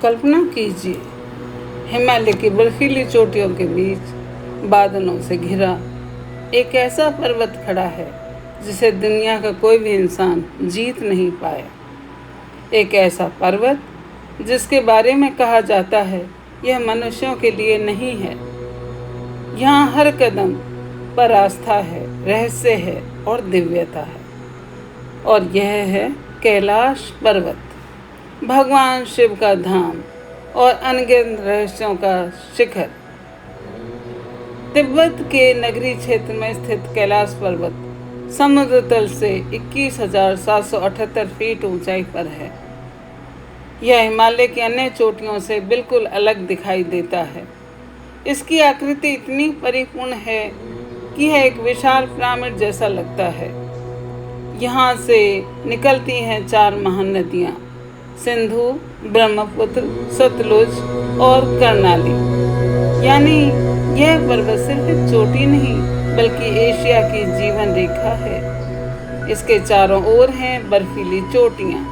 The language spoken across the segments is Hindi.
कल्पना कीजिए, हिमालय की बर्फीली चोटियों के बीच बादलों से घिरा एक ऐसा पर्वत खड़ा है जिसे दुनिया का कोई भी इंसान जीत नहीं पाया। एक ऐसा पर्वत जिसके बारे में कहा जाता है यह मनुष्यों के लिए नहीं है। यहाँ हर कदम पर आस्था है, रहस्य है और दिव्यता है। और यह है कैलाश पर्वत, भगवान शिव का धाम और अनगिनत रहस्यों का शिखर। तिब्बत के नगरी क्षेत्र में स्थित कैलाश पर्वत समुद्र तल से 21,778 फीट ऊंचाई पर है। यह हिमालय की अन्य चोटियों से बिल्कुल अलग दिखाई देता है। इसकी आकृति इतनी परिपूर्ण है कि यह एक विशाल पिरामिड जैसा लगता है। यहाँ से निकलती हैं 4 महान नदियाँ, सिंधु, ब्रह्मपुत्र, सतलुज और कर्णाली। यानी यह पर्वत सिर्फ एक चोटी नहीं बल्कि एशिया की जीवन रेखा है। इसके चारों ओर हैं बर्फीली चोटियाँ,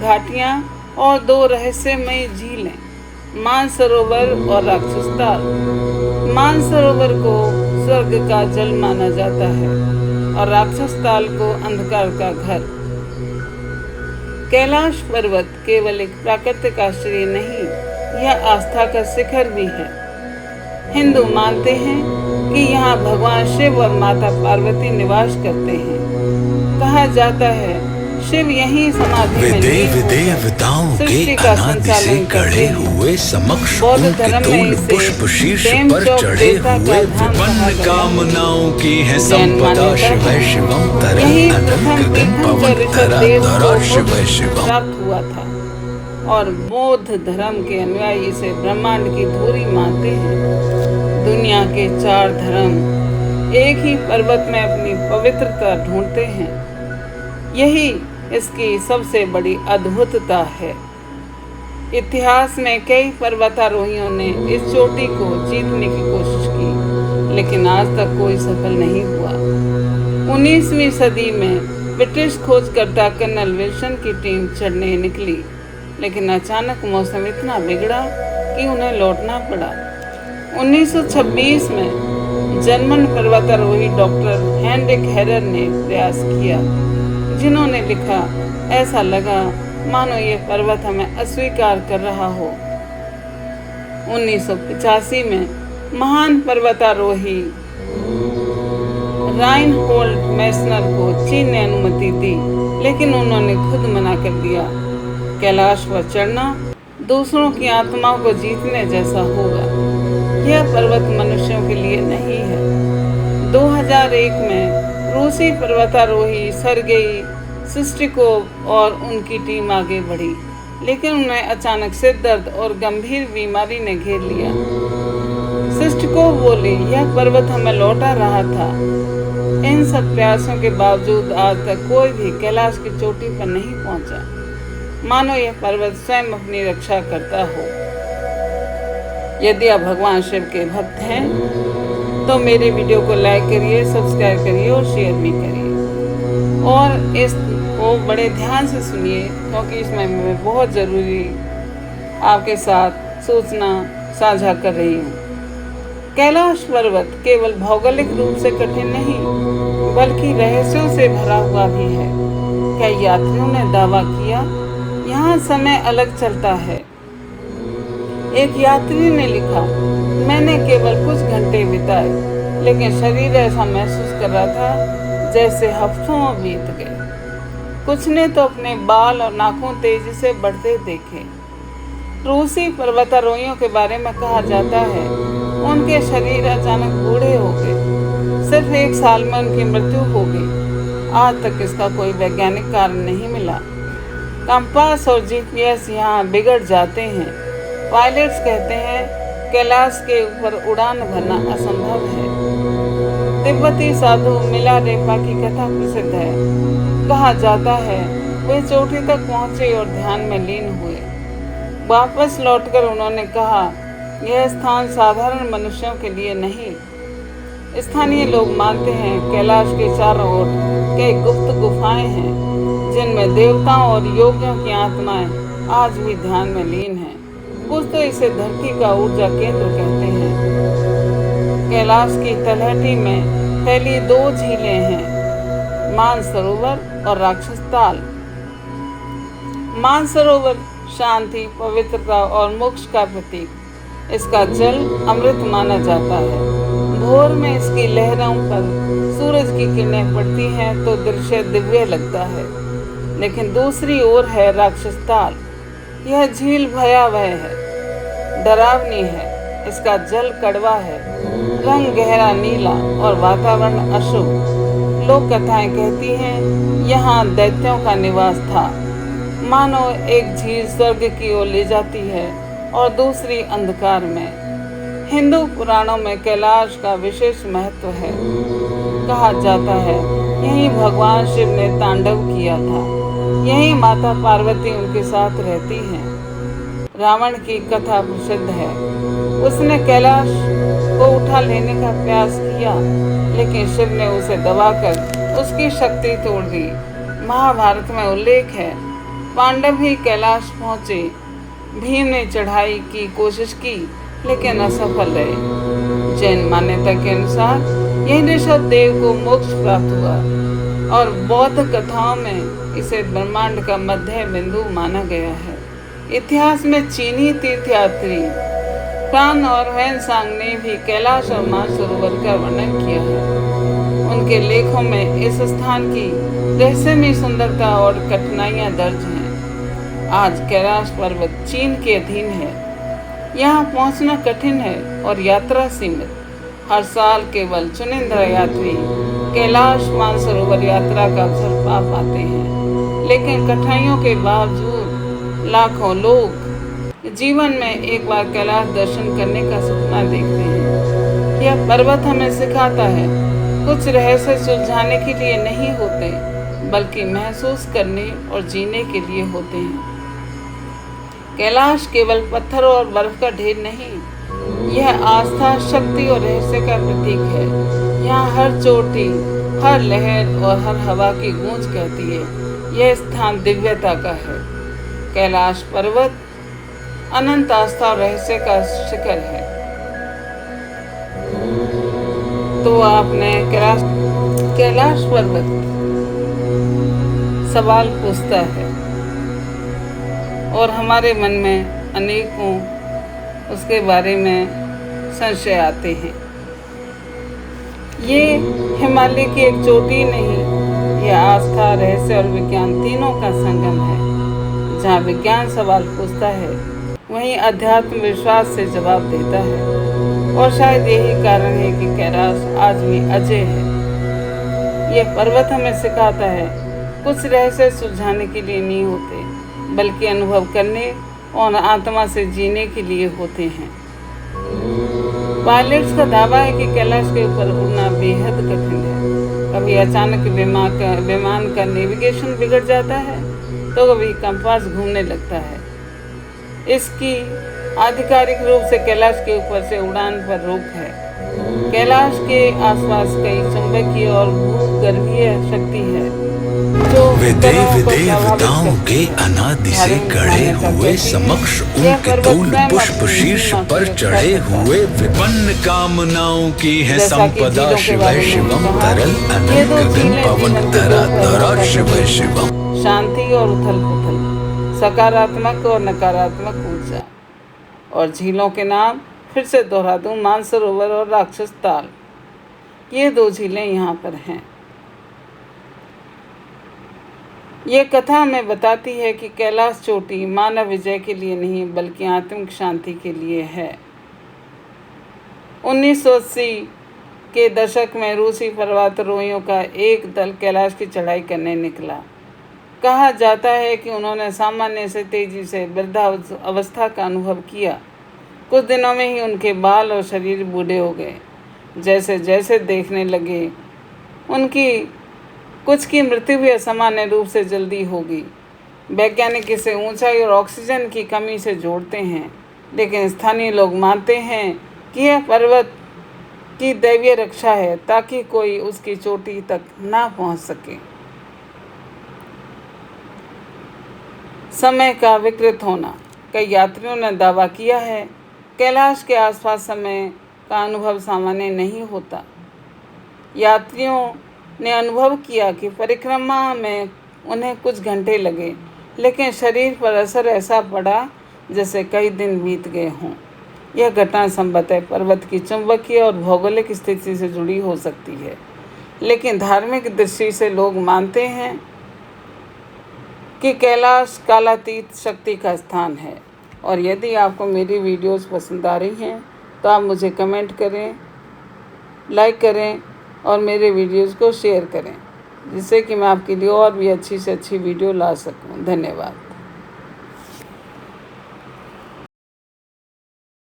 घाटियाँ और 2 रहस्यमयी झीलें, मानसरोवर और राक्षस ताल। मानसरोवर को स्वर्ग का जल माना जाता है और राक्षस ताल को अंधकार का घर। कैलाश पर्वत केवल एक प्राकृतिक आश्चर्य नहीं, यह आस्था का शिखर भी है। हिंदू मानते हैं कि यहाँ भगवान शिव और माता पार्वती निवास करते हैं। कहा जाता है शिव यहीं समाधि में देवताओं के अनादि से गढ़े हुए समक्ष उनके तोल पुष्प शीर्ष पर चढ़े हुए विपन्न कामनाओं की है संपदा। शिव शिवम तरल अनंत गगन पवन धरा धरा शिव शिवम प्राप्त हुआ था। और बौद्ध धर्म के अनुयायी इसे ब्रह्मांड की धुरी मानते हैं। दुनिया के 4 धर्म एक ही पर्वत में अपनी पवित्रता ढूंढते हैं। यही इसकी सबसे बड़ी अद्भुतता है। इतिहास में कई पर्वतारोहियों ने इस चोटी को जीतने की कोशिश की, लेकिन आज तक कोई सफल नहीं हुआ। 19वीं सदी में ब्रिटिश खोजकर्ता कर्नल विल्सन की टीम चढ़ने निकली, लेकिन अचानक मौसम इतना बिगड़ा कि उन्हें लौटना पड़ा। 1926 में जर्मन पर्वतारोही डॉक्टर हेनरिक हेरर ने प्रयास किया, जिन्होंने लिखा, ऐसा लगा मानो ये पर्वत हमें अस्वीकार कर रहा हो। 1985 में महान पर्वतारोही राइनहोल्ड मैसनर को चीन ने अनुमति दी, लेकिन उन्होंने खुद मना कर दिया। कैलाश पर चढ़ना दूसरों की आत्माओं को जीतने जैसा होगा। यह पर्वत मनुष्यों के लिए नहीं है। 2001 में रूसी पर्वतारोही सर्गेई सिस्टिकोव और उनकी टीम आगे बढ़ी, लेकिन उन्हें अचानक सिर दर्द और गंभीर बीमारी ने घेर लिया। सिस्टिकोव बोले, यह पर्वत हमें लौटा रहा था। इन सब प्रयासों के बावजूद आज तक कोई भी कैलाश की चोटी पर नहीं पहुंचा, मानो यह पर्वत स्वयं अपनी रक्षा करता हो। यदि आप भगवान शिव के भक्त हैं तो मेरे वीडियो को लाइक करिए, सब्सक्राइब करिए और शेयर भी करिए। और इसको बड़े ध्यान से सुनिए, क्योंकि इसमें मैं बहुत ज़रूरी आपके साथ सूचना साझा कर रही हूँ। कैलाश पर्वत केवल भौगोलिक रूप से कठिन नहीं बल्कि रहस्यों से भरा हुआ भी है। कई यात्रियों ने दावा किया यहाँ समय अलग चलता है। एक यात्री ने लिखा, मैंने केवल कुछ घंटे बिताए, लेकिन शरीर ऐसा महसूस कर रहा था जैसे हफ्तों बीत गए। कुछ ने तो अपने बाल और नाखून तेजी से बढ़ते देखे। रूसी पर्वतारोहियों के बारे में कहा जाता है उनके शरीर अचानक बूढ़े हो गए। सिर्फ 1 साल में उनकी मृत्यु हो गई। आज तक इसका कोई वैज्ञानिक कारण नहीं मिला। कंपास और जीपीएस यहाँ बिगड़ जाते हैं। पायलट्स कहते हैं कैलाश के ऊपर उड़ान भरना असंभव है। तिब्बती साधु मिलारेपा की कथा प्रसिद्ध है। कहा जाता है वे चोटी तक पहुँचे और ध्यान में लीन हुए। वापस लौटकर उन्होंने कहा, यह स्थान साधारण मनुष्यों के लिए नहीं। स्थानीय लोग मानते हैं कैलाश के चारों ओर कई गुप्त गुफाएं हैं, जिनमें देवताओं और योगियों की आत्माएं आज भी ध्यान में लीन हैं। कुछ तो इसे धरती का ऊर्जा केंद्र कहते हैं। कैलाश की तलहटी में फैली 2 झीलें हैं, मानसरोवर और राक्षसताल। मानसरोवर शांति, पवित्रता और मोक्ष का प्रतीक। इसका जल अमृत माना जाता है। भोर में इसकी लहरों पर सूरज की किरणें पड़ती हैं तो दृश्य दिव्य लगता है। लेकिन दूसरी ओर है राक्षसताल। यह झील भयावह है, डरावनी है। इसका जल कड़वा है, रंग गहरा नीला और वातावरण अशुभ। लोक कथाएं कहती हैं यहाँ दैत्यों का निवास था। मानो एक झील स्वर्ग की ओर ले जाती है और दूसरी अंधकार में। हिंदू पुराणों में कैलाश का विशेष महत्व है। कहा जाता है यहीं भगवान शिव ने तांडव किया था, यहीं माता पार्वती उनके साथ रहती हैं। रावण की कथा प्रसिद्ध है। उसने कैलाश को उठा लेने का प्रयास किया, लेकिन शिव ने उसे दबाकर उसकी शक्ति तोड़ दी। महाभारत में उल्लेख है, पांडव ही कैलाश पहुँचे। भीम ने चढ़ाई की कोशिश की लेकिन असफल रहे। जैन मान्यता के अनुसार यही ऋषभ देव को मोक्ष प्राप्त हुआ और बौद्ध कथाओं में इसे ब्रह्मांड का मध्य बिंदु माना गया है। इतिहास में चीनी तीर्थयात्री फ्रान और वैनसांग ने भी कैलाश और मानसरोवर का वर्णन किया है। उनके लेखों में इस स्थान की रहस्यमयी सुंदरता और कठिनाइयाँ दर्ज हैं। आज कैलाश पर्वत चीन के अधीन है। यहाँ पहुँचना कठिन है और यात्रा सीमित। हर साल केवल चुनिंदा यात्री कैलाश मानसरोवर यात्रा का अवसर पा पाते हैं। लेकिन कठिनाइयों के बावजूद लाखों लोग जीवन में एक बार कैलाश दर्शन करने का सपना देखते हैं। यह पर्वत हमें सिखाता है कुछ रहस्य सुलझाने के लिए नहीं होते, बल्कि महसूस करने और जीने के लिए होते हैं। कैलाश केवल पत्थर और बर्फ का ढेर नहीं, यह आस्था, शक्ति और रहस्य का प्रतीक है। यहाँ हर चोटी, हर लहर और हर हवा की गूंज कहती है यह स्थान दिव्यता का है। कैलाश पर्वत अनंत आस्था और रहस्य का शिखर है। तो आपने कैलाश पर्वत सवाल पूछता है और हमारे मन में अनेकों उसके बारे में संशय आते हैं। ये हिमालय की एक चोटी नहीं, यह आस्था, रहस्य और विज्ञान तीनों का संगम है। जहाँ विज्ञान सवाल पूछता है वहीं अध्यात्म विश्वास से जवाब देता है। और शायद यही कारण है कि कैलाश आज भी अजय है। यह पर्वत हमें सिखाता है कुछ रहस्य सुलझाने के लिए नहीं होते, बल्कि अनुभव करने और आत्मा से जीने के लिए होते हैं। पायलट्स का दावा है कि कैलाश के ऊपर उड़ना बेहद कठिन है। कभी अचानक विमान का नेविगेशन बिगड़ जाता है तो कभी कंपास घूमने लगता है। इसकी आधिकारिक रूप से कैलाश के ऊपर से उड़ान पर रोक है। कैलाश के आसपास कई चुंबकीय और भूगर्भीय शक्ति है जो देवताओं के अनादि से गढ़े हुए समक्ष उनके तूल पुष्प शीर्ष पर चढ़े हुए विपन्न कामनाओं की है संपदा। शिवय शिवम तरल अनल गगन पवन धरा धरा शिवय शिवम। शांति और उथल पुथल, सकारात्मक और नकारात्मक ऊर्जा। और झीलों के नाम फिर से दोहरा दूं, मानसरोवर और राक्षसताल, ये 2 झीलें यहाँ पर हैं। ये कथा हमें बताती है कि कैलाश चोटी मानव विजय के लिए नहीं बल्कि आत्मिक शांति के लिए है। 1980 के दशक में रूसी पर्वतारोहियों का एक दल कैलाश की चढ़ाई करने निकला। कहा जाता है कि उन्होंने सामान्य से तेजी से वृद्धावस्था का अनुभव किया। कुछ दिनों में ही उनके बाल और शरीर बूढ़े हो गए। जैसे जैसे देखने लगे उनकी कुछ की मृत्यु भी असामान्य रूप से जल्दी होगी। वैज्ञानिक इसे ऊंचाई और ऑक्सीजन की कमी से जोड़ते हैं, लेकिन स्थानीय लोग मानते हैं कि यह पर्वत की दैवीय रक्षा है ताकि कोई उसकी चोटी तक ना पहुंच सके। समय का विकृत होना। कई यात्रियों ने दावा किया है कैलाश के आसपास समय का अनुभव सामान्य नहीं होता। यात्रियों ने अनुभव किया कि परिक्रमा में उन्हें कुछ घंटे लगे, लेकिन शरीर पर असर ऐसा पड़ा जैसे कई दिन बीत गए हों। यह घटना संभवतः पर्वत की चुंबकीय और भौगोलिक स्थिति से जुड़ी हो सकती है, लेकिन धार्मिक दृष्टि से लोग मानते हैं कि कैलाश कालातीत शक्ति का स्थान है। और यदि आपको मेरी वीडियोस पसंद आ रही हैं तो आप मुझे कमेंट करें, लाइक करें और मेरे वीडियोस को शेयर करें, जिससे कि मैं आपके लिए और भी अच्छी से अच्छी वीडियो ला सकूं। धन्यवाद।